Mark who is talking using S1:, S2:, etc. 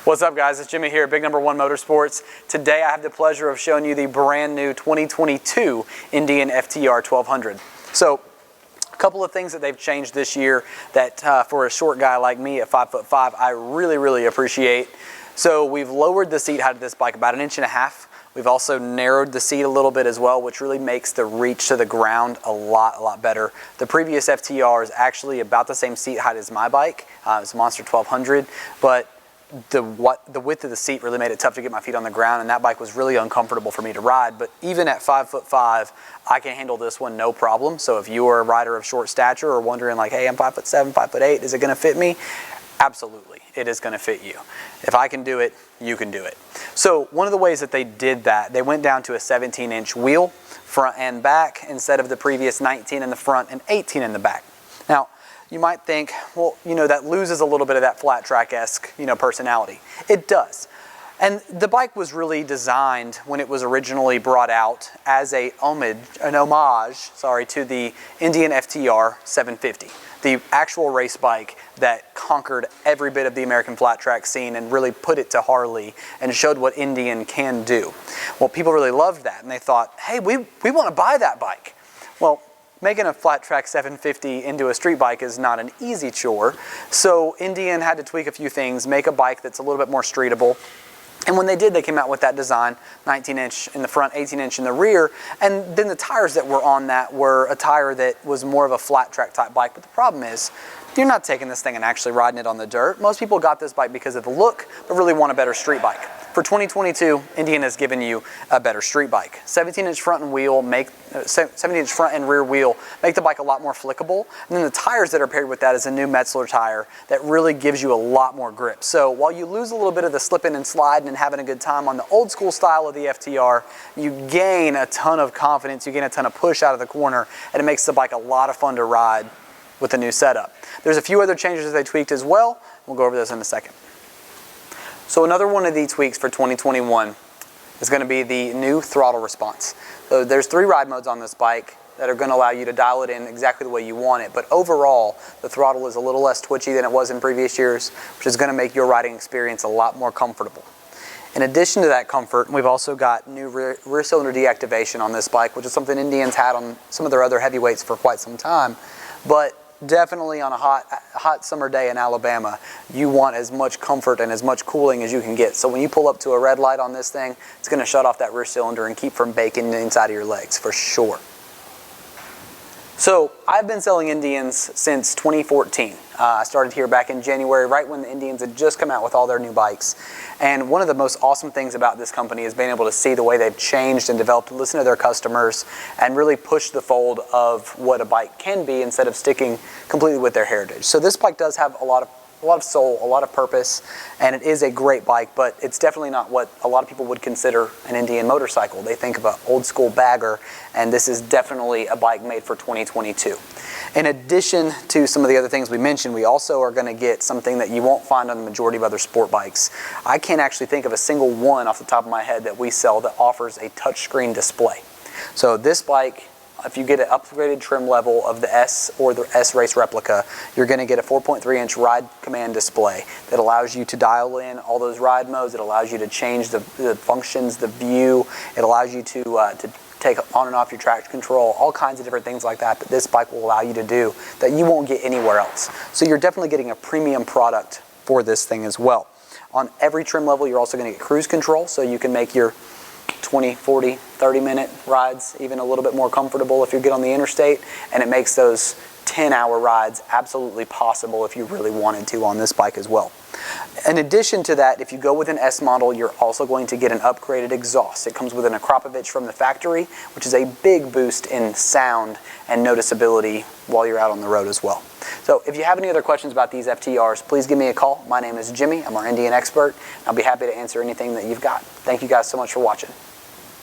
S1: What's up, guys? It's Jimmy here at Big Number One Motorsports. Today I have the pleasure of showing you the brand new 2022 Indian FTR 1200. So a couple of things that they've changed this year that for a short guy like me at 5'5", I really appreciate. So we've lowered the seat height of this bike about 1.5 inches. We've also narrowed the seat a little bit as well, which really makes the reach to the ground a lot better. The previous FTR is actually about the same seat height as my bike. It's a Monster 1200, but the width of the seat really made it tough to get my feet on the ground, and that bike was really uncomfortable for me to ride. But even at 5'5", I can handle this one no problem. So if you are a rider of short stature or wondering like, hey, I'm 5'7", 5'8", is it gonna fit me? Absolutely, it is gonna fit you. If I can do it, you can do it. So one of the ways that they did that, they went down to a 17-inch wheel, front and back, instead of the previous 19 in the front and 18 in the back. Now, you might think, well, that loses a little bit of that flat track-esque, personality. It does. And the bike was really designed when it was originally brought out as an homage to the Indian FTR 750, the actual race bike that conquered every bit of the American flat track scene and really put it to Harley and showed what Indian can do. Well, people really loved that, and they thought, hey, we want to buy that bike. Well, making a flat track 750 into a street bike is not an easy chore, so Indian had to tweak a few things, make a bike that's a little bit more streetable. And when they did, they came out with that design, 19-inch in the front, 18-inch in the rear, and then the tires that were on that were a tire that was more of a flat track type bike. But the problem is, you're not taking this thing and actually riding it on the dirt. Most people got this bike because of the look, but really want a better street bike. For 2022, Indian has given you a better street bike. 17-inch front and wheel 17-inch front and rear wheel make the bike a lot more flickable. And then the tires that are paired with that is a new Metzler tire that really gives you a lot more grip. So while you lose a little bit of the slipping and sliding and having a good time on the old school style of the FTR, you gain a ton of confidence, you gain a ton of push out of the corner, and it makes the bike a lot of fun to ride with the new setup. There's a few other changes they tweaked as well. We'll go over those in a second. So another one of the tweaks for 2021 is going to be the new throttle response. So there's 3 ride modes on this bike that are going to allow you to dial it in exactly the way you want it, but overall the throttle is a little less twitchy than it was in previous years, which is going to make your riding experience a lot more comfortable. In addition to that comfort, we've also got new rear cylinder deactivation on this bike, which is something Indians had on some of their other heavyweights for quite some time, but definitely on a hot summer day in Alabama, you want as much comfort and as much cooling as you can get. So when you pull up to a red light on this thing, it's going to shut off that rear cylinder and keep from baking the inside of your legs for sure. So I've been selling Indians since 2014. I started here back in January, right when the Indians had just come out with all their new bikes. And one of the most awesome things about this company is being able to see the way they've changed and developed, listen to their customers, and really push the fold of what a bike can be instead of sticking completely with their heritage. So this bike does have a lot of soul, a lot of purpose, and it is a great bike, but it's definitely not what a lot of people would consider an Indian motorcycle. They think of an old school bagger, and this is definitely a bike made for 2022. In addition to some of the other things we mentioned, we also are going to get something that you won't find on the majority of other sport bikes. I can't actually think of a single one off the top of my head that we sell that offers a touchscreen display. So this bike, if you get an upgraded trim level of the S or the S Race replica, you're going to get a 4.3-inch ride command display that allows you to dial in all those ride modes. It allows you to change the functions, the view. It allows you to take on and off your traction control, all kinds of different things like that this bike will allow you to do that you won't get anywhere else. So you're definitely getting a premium product for this thing as well. On every trim level, you're also going to get cruise control, so you can make your 20, 40, 30-minute rides even a little bit more comfortable if you get on the interstate, and it makes those 10-hour rides absolutely possible if you really wanted to on this bike as well. In addition to that, if you go with an S model, you're also going to get an upgraded exhaust. It comes with an Akrapovic from the factory, which is a big boost in sound and noticeability while you're out on the road as well. So if you have any other questions about these FTRs, please give me a call. My name is Jimmy. I'm our Indian expert. I'll be happy to answer anything that you've got. Thank you guys so much for watching.